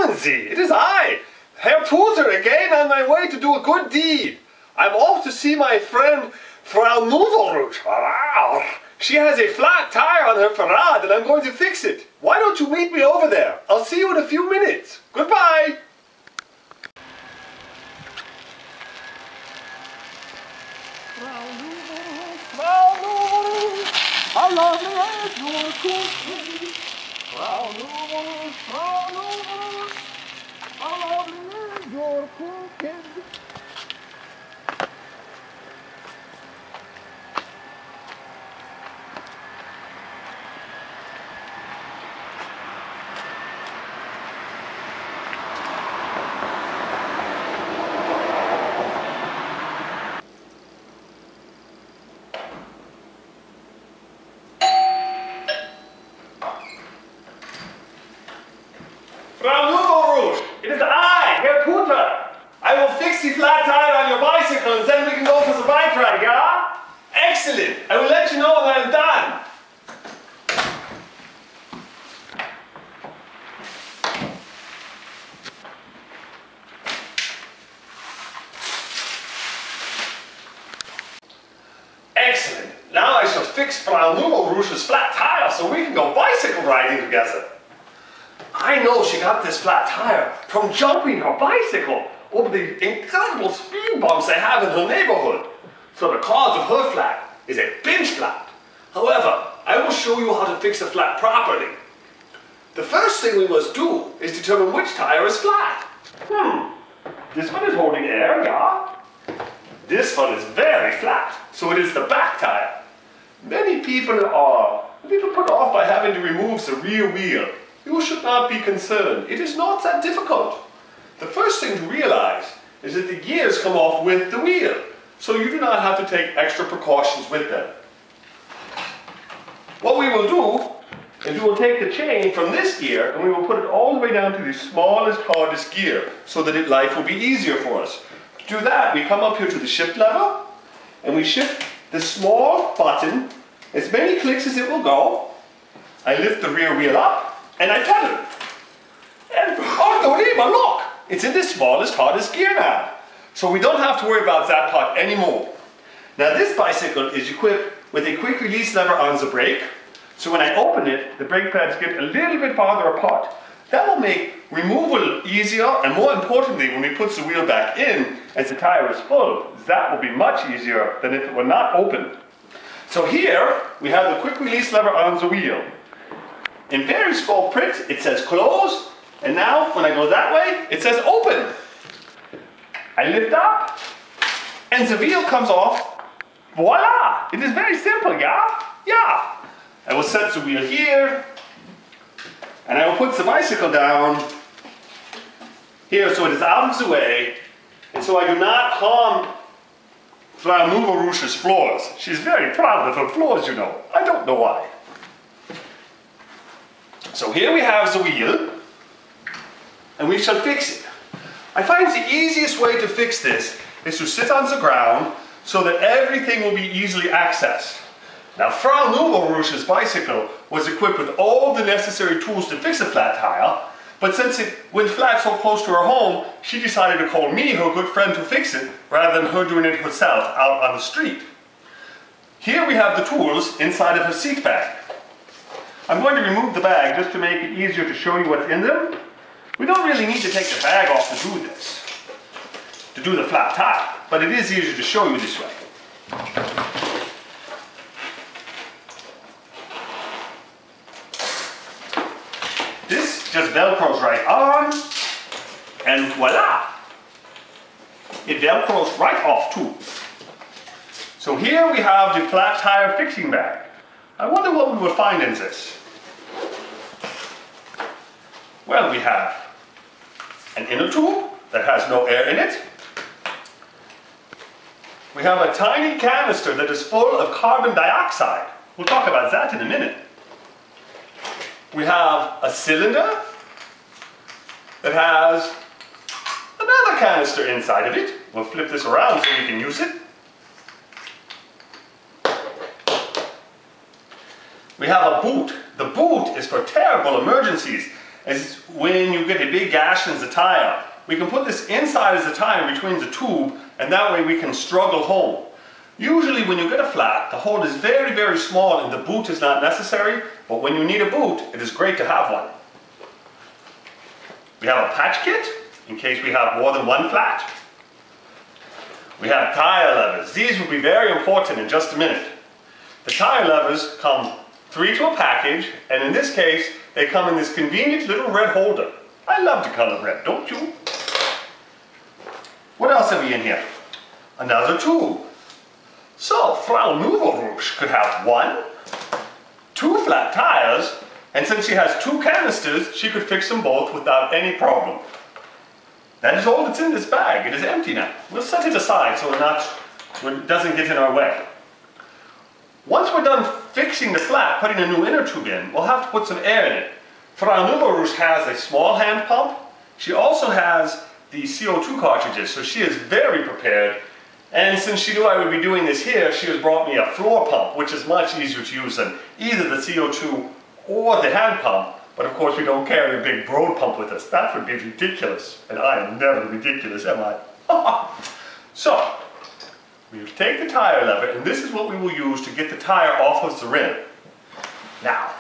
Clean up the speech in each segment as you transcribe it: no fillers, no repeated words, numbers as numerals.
Kommen Sie, it is I, Herr Tutor, again on my way to do a good deed. I'm off to see my friend Frau Nudelrush. She has a flat tire on her Farad and I'm going to fix it. Why don't you meet me over there? I'll see you in a few minutes. Goodbye. Frau Nudelrush, how lovely is your cooking? Frau Nudelrush, how lovely is your cooking? Frau Nudelrush, it is I, Herr Tutor. I will fix the flat tire on your bicycle and then we can go for the bike ride, yeah? Excellent. I will let you know when I'm done. Excellent. Now I shall fix Frau Nudelrush's flat tire so we can go bicycle riding together. I know she got this flat tire from jumping her bicycle over the incredible speed bumps they have in her neighborhood. So the cause of her flat is a bench flat. However, I will show you how to fix a flat properly. The first thing we must do is determine which tire is flat. This one is holding air, yeah? This one is very flat, so it is the back tire. Many people are a little put off by having to remove the rear wheel. You should not be concerned. It is not that difficult. The first thing to realize is that the gears come off with the wheel, so you do not have to take extra precautions with them. What we will do is we will take the chain from this gear and we will put it all the way down to the smallest, hardest gear so that life will be easier for us. To do that, we come up here to the shift lever and we shift the small button as many clicks as it will go. I lift the rear wheel up and I pedal. And unbelievable, look! It's in the smallest, hardest gear now. So we don't have to worry about that part anymore. Now this bicycle is equipped with a quick release lever on the brake. So when I open it, the brake pads get a little bit farther apart. That will make removal easier, and more importantly, when we put the wheel back in as the tire is full, that will be much easier than if it were not open. So here we have the quick release lever on the wheel. In very small print, it says close, and now when I go that way, it says open. I lift up, and the wheel comes off. Voila! It is very simple, yeah? Yeah. I will set the wheel here, and I will put the bicycle down here so it is out of the way, and so I do not harm Frau Nudelrush's floors. She's very proud of her floors, you know. I don't know why. So here we have the wheel, and we shall fix it. I find the easiest way to fix this is to sit on the ground so that everything will be easily accessed. Now Frau Nudelrush's bicycle was equipped with all the necessary tools to fix a flat tire, but since it went flat so close to her home, she decided to call me, her good friend, to fix it, rather than her doing it herself out on the street. Here we have the tools inside of her seat bag. I'm going to remove the bag just to make it easier to show you what's in them. We don't really need to take the bag off to do this, to do the flat tire, but it is easier to show you this way. This just velcros right on, and voila! It velcros right off too. So here we have the flat tire fixing bag. I wonder what we will find in this. Well, we have an inner tube that has no air in it. We have a tiny canister that is full of carbon dioxide. We'll talk about that in a minute. We have a cylinder that has another canister inside of it. We'll flip this around so we can use it. We have a boot. The boot is for terrible emergencies. is when you get a big gash in the tire, we can put this inside of the tire between the tube, and that way we can struggle home. Usually when you get a flat, the hole is very, very small and the boot is not necessary, but when you need a boot, it is great to have one. We have a patch kit, in case we have more than one flat. We have tire levers. These will be very important in just a minute. The tire levers come 3 to a package, and in this case, they come in this convenient little red holder. I love the color red, don't you? What else have we in here? Another tube. So, Frau Nuvelrouche could have 1, 2 flat tires, and since she has 2 canisters, she could fix them both without any problem. That is all that's in this bag. It is empty now. We'll set it aside so it doesn't get in our way. Once we're done fixing the flat, putting a new inner tube in, we'll have to put some air in it. Frau Nuvelrouche has a small hand pump. She also has the CO2 cartridges, so she is very prepared. And since she knew I would be doing this here, she has brought me a floor pump, which is much easier to use than either the CO2 or the hand pump. But of course we don't carry a big broad pump with us. That would be ridiculous. And I am never ridiculous, am I? So, we take the tire lever, and this is what we will use to get the tire off of the rim. Now,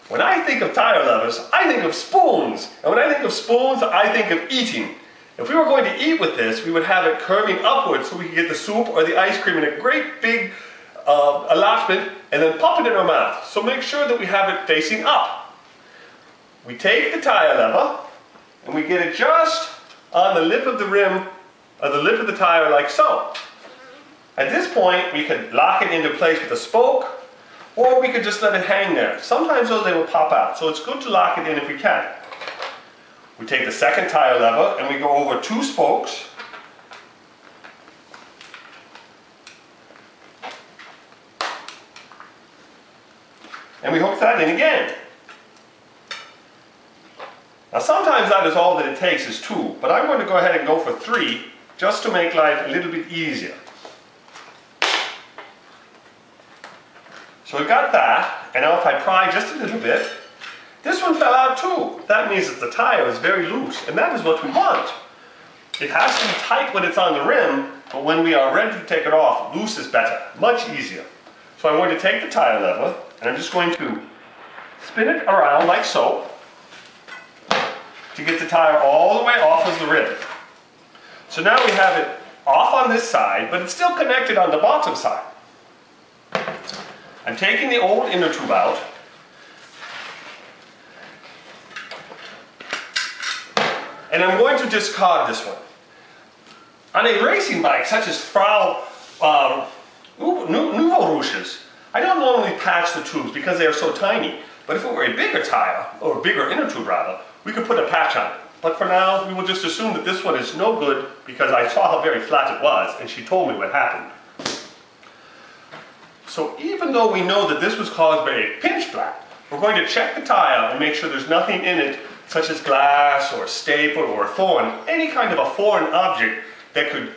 when I think of tire levers, I think of spoons. And when I think of spoons, I think of eating. If we were going to eat with this, we would have it curving upwards so we could get the soup or the ice cream in a great big allotment and then pop it in our mouth. So make sure that we have it facing up. We take the tire lever and we get it just on the lip of the rim, or the lip of the tire like so. At this point, we could lock it into place with a spoke, or we could just let it hang there. Sometimes those they will pop out, so it's good to lock it in if we can. We take the second tire lever and we go over 2 spokes. And we hook that in again. Now sometimes that is all that it takes is 2, but I'm going to go ahead and go for 3 just to make life a little bit easier. So we've got that, and now if I pry just a little bit, this one fell out too. That means that the tire is very loose, and that is what we want. It has to be tight when it's on the rim, but when we are ready to take it off, loose is better, much easier. So I'm going to take the tire lever, and I'm just going to spin it around like so, to get the tire all the way off of the rim. So now we have it off on this side, but it's still connected on the bottom side. I'm taking the old inner tube out, and I'm going to discard this one. On a racing bike such as Frau Nuvelrouche's, I don't normally patch the tubes because they are so tiny, but if it were a bigger tire, or a bigger inner tube rather, we could put a patch on it. But for now, we will just assume that this one is no good because I saw how very flat it was, and she told me what happened. So even though we know that this was caused by a pinch flat, we're going to check the tire and make sure there's nothing in it, such as glass or a staple or a thorn, any kind of a foreign object that could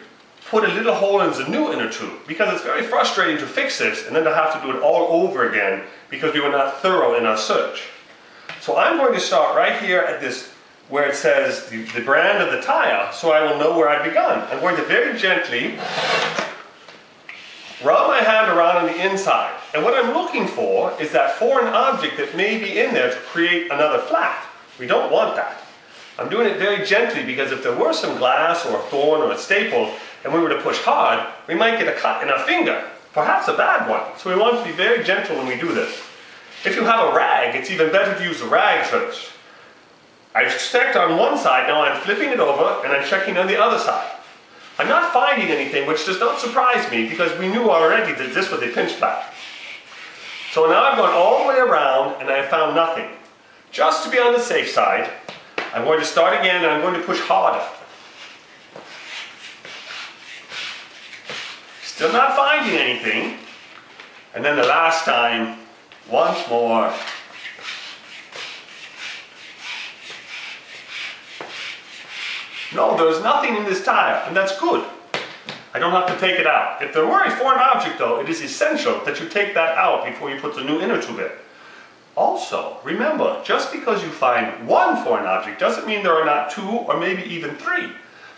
put a little hole in the new inner tube, because it's very frustrating to fix this and then to have to do it all over again because we were not thorough in our search. So I'm going to start right here at this where it says the brand of the tire, so I will know where I've begun. I'm going to very gently rub my hand around on the inside, and what I'm looking for is that foreign object that may be in there to create another flat. We don't want that. I'm doing it very gently because if there were some glass or a thorn or a staple and we were to push hard, we might get a cut in our finger, perhaps a bad one. So we want to be very gentle when we do this. If you have a rag, it's even better to use the rag first. I've checked on one side, now I'm flipping it over and I'm checking on the other side. I'm not finding anything, which does not surprise me because we knew already that this was a pinch flat. So now I've gone all the way around and I have found nothing. Just to be on the safe side, I'm going to start again and I'm going to push harder. Still not finding anything. And then the last time, once more. No, there's nothing in this tire, and that's good. I don't have to take it out. If there were a foreign object though, it is essential that you take that out before you put the new inner tube in. Also, remember, just because you find one foreign object doesn't mean there are not two or maybe even three.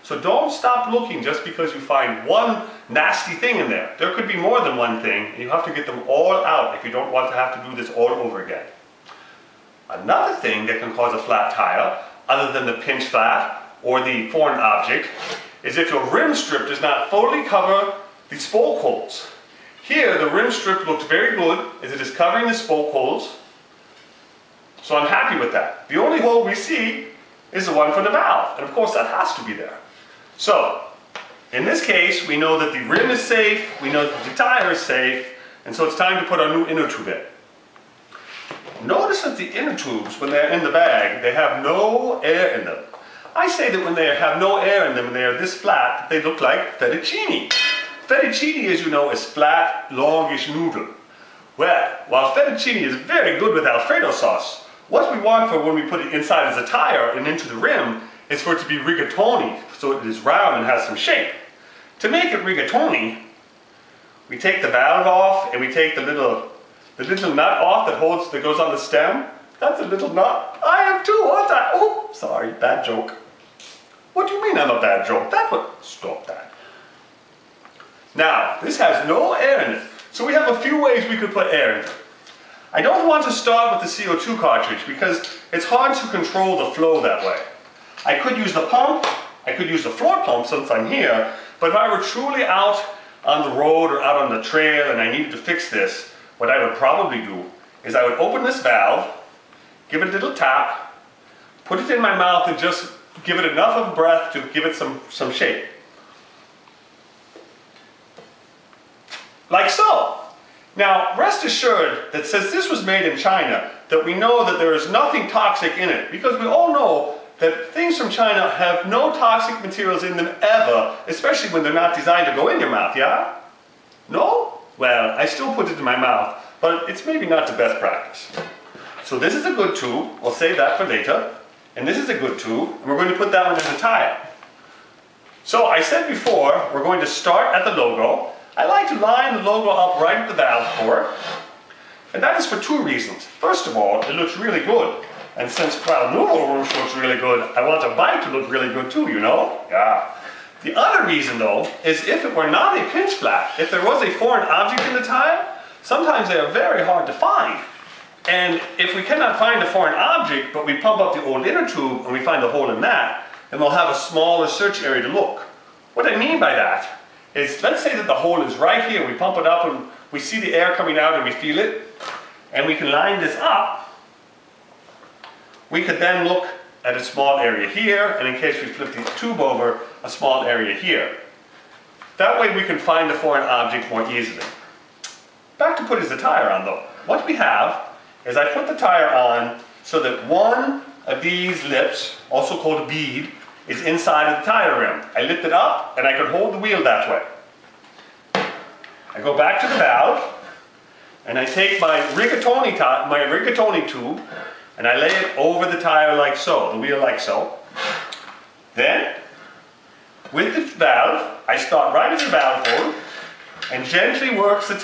So don't stop looking just because you find one nasty thing in there. There could be more than one thing, and you have to get them all out if you don't want to have to do this all over again. Another thing that can cause a flat tire, other than the pinch flat or the foreign object, is if your rim strip does not fully cover the spoke holes. Here, the rim strip looks very good as it is covering the spoke holes. So I'm happy with that. The only hole we see is the one for the valve, and of course that has to be there. So, in this case, we know that the rim is safe, we know that the tire is safe, and so it's time to put our new inner tube in. Notice that the inner tubes, when they're in the bag, they have no air in them. I say that when they have no air in them and they are this flat, they look like fettuccine. Fettuccine, as you know, is flat, longish noodle. Well, while fettuccine is very good with Alfredo sauce, what we want for when we put it inside as a tire and into the rim is for it to be rigatoni, so it is round and has some shape. To make it rigatoni, we take the valve off and we take the little nut off that goes on the stem. That's a little nut. I have two, aren't I? Oh, sorry, bad joke. What do you mean I'm a bad joke? Stop that. Now, this has no air in it, so we have a few ways we could put air in it. I don't want to start with the CO2 cartridge because it's hard to control the flow that way. I could use the pump, I could use the floor pump since I'm here, but if I were truly out on the road or out on the trail and I needed to fix this, what I would probably do is I would open this valve, give it a little tap, put it in my mouth and just give it enough of breath to give it some shape. Like so. Now, rest assured that since this was made in China, that we know that there is nothing toxic in it, because we all know that things from China have no toxic materials in them ever, especially when they're not designed to go in your mouth, yeah? No? Well, I still put it in my mouth, but it's maybe not the best practice. So this is a good tube, we'll save that for later, and this is a good tube, and we're going to put that one in the tire. So I said before, we're going to start at the logo. I like to line the logo up right at the valve port, and that is for two reasons. First of all, it looks really good, and since Nouveau Rouge looks really good, I want a bike to look really good too, you know? Yeah. The other reason though, is if it were not a pinch flat, if there was a foreign object in the tire, sometimes they are very hard to find. And if we cannot find a foreign object, but we pump up the old inner tube and we find a hole in that, then we'll have a smaller search area to look. What I mean by that is, let's say that the hole is right here, we pump it up and we see the air coming out and we feel it, and we can line this up. We could then look at a small area here, and in case we flip the tube over, a small area here. That way we can find the foreign object more easily. Back to putting the tire on though. What we have is I put the tire on so that one of these lips, also called a bead, is inside of the tire rim. I lift it up and I can hold the wheel that way. I go back to the valve and I take my rigatoni tube and I lay it over the tire like so, the wheel like so. Then, with the valve, I start right at the valve hole and gently works the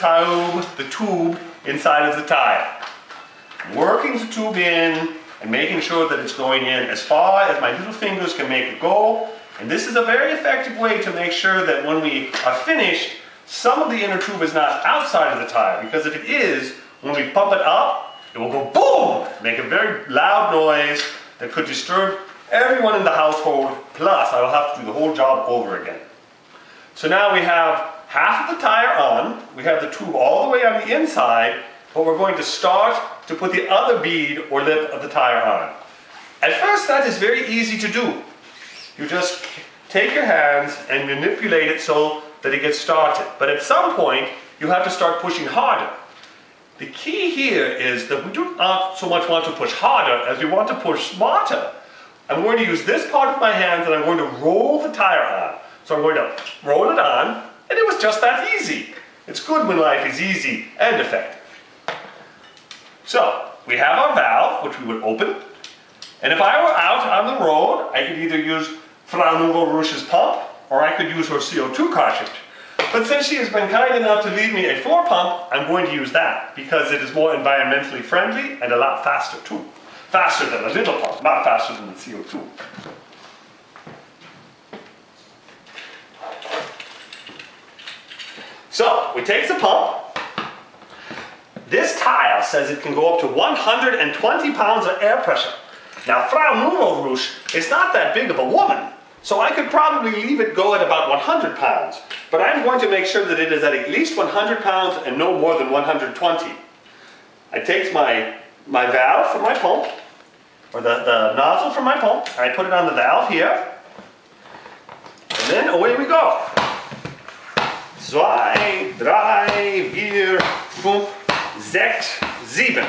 tube inside of the tire. Working the tube in and making sure that it's going in as far as my little fingers can make it go. And this is a very effective way to make sure that when we are finished, some of the inner tube is not outside of the tire, because if it is, when we pump it up, it will go boom, make a very loud noise that could disturb everyone in the household, plus I will have to do the whole job over again. So now we have half of the tire on, we have the tube all the way on the inside, but we're going to start to put the other bead or lip of the tire on. At first that is very easy to do. You just take your hands and manipulate it so that it gets started. But at some point you have to start pushing harder. The key here is that we do not so much want to push harder as we want to push smarter. I'm going to use this part of my hands and I'm going to roll the tire on. So I'm going to roll it on, and it was just that easy. It's good when life is easy and effective. So, we have our valve, which we would open, and if I were out on the road, I could either use Frau Nouveau Rouge's pump, or I could use her CO2 cartridge. But since she has been kind enough to leave me a 4 pump, I'm going to use that because it is more environmentally friendly and a lot faster too. Faster than a little pump, not faster than the CO2. So, we take the pump. This tile says it can go up to 120 pounds of air pressure. Now, Frau Nudelrouche is not that big of a woman, so I could probably leave it go at about 100 pounds. But I'm going to make sure that it is at least 100 pounds and no more than 120. I take my valve for my pump, or the nozzle for my pump, and I put it on the valve here. And then away we go. 2, 3, 4, 5, 6, 7.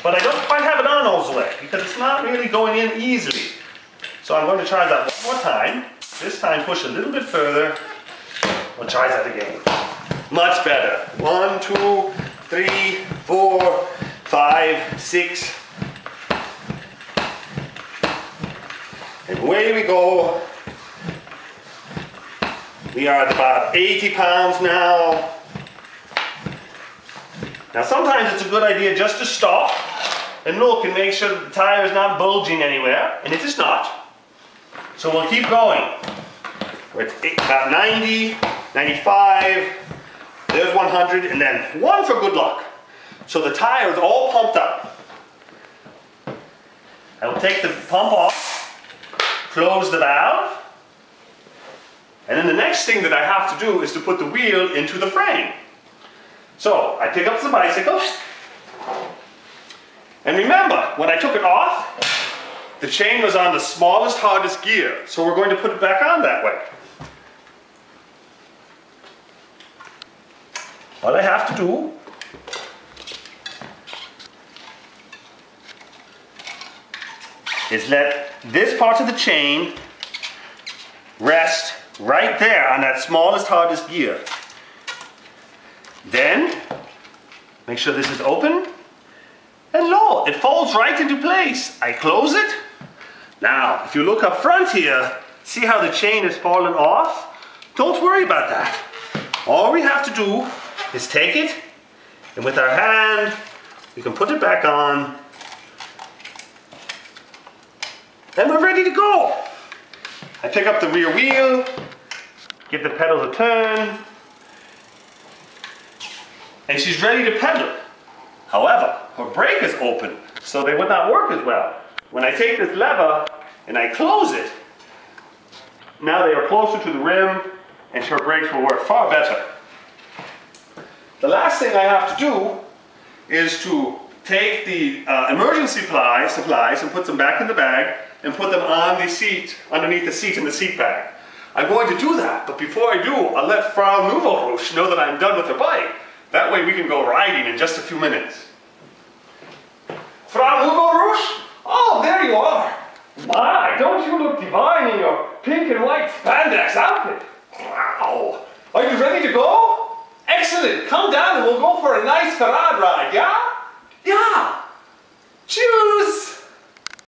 But I don't quite have it on all the way because it's not really going in easily. So I'm going to try that one more time. This time push a little bit further. We'll try that again. Much better. 1, 2, 3, 4, 5, 6. And away we go. We are at about 80 pounds now. Now sometimes it's a good idea just to stop and look and make sure that the tire is not bulging anywhere, and it is not. So we'll keep going. We're at about 90, 95, there's 100, and then 1 for good luck. So the tire is all pumped up. I will take the pump off, close the valve, and then the next thing that I have to do is to put the wheel into the frame. So I pick up the bicycle, and remember, when I took it off, the chain was on the smallest, hardest gear, so we're going to put it back on that way. All I have to do is let this part of the chain rest right there on that smallest, hardest gear. Then, make sure this is open, and lo, it falls right into place. I close it. Now, if you look up front here, see how the chain is fallen off? Don't worry about that. All we have to do is take it, and with our hand, we can put it back on, and we're ready to go. I pick up the rear wheel, give the pedal a turn, and she's ready to pedal. However, her brake is open, so they would not work as well. When I take this lever and I close it, now they are closer to the rim and her brakes will work far better. The last thing I have to do is to take the emergency supplies and put them back in the bag and put them on the seat, underneath the seat in the seat bag. I'm going to do that, but before I do, I'll let Frau Nudelrouche know that I'm done with her bike. That way we can go riding in just a few minutes. Frau Nudelrouche? Oh, there you are. My, don't you look divine in your pink and white spandex outfit. Wow. Are you ready to go? Excellent. Come down and we'll go for a nice Fahrrad ride, yeah? Yeah. Choose.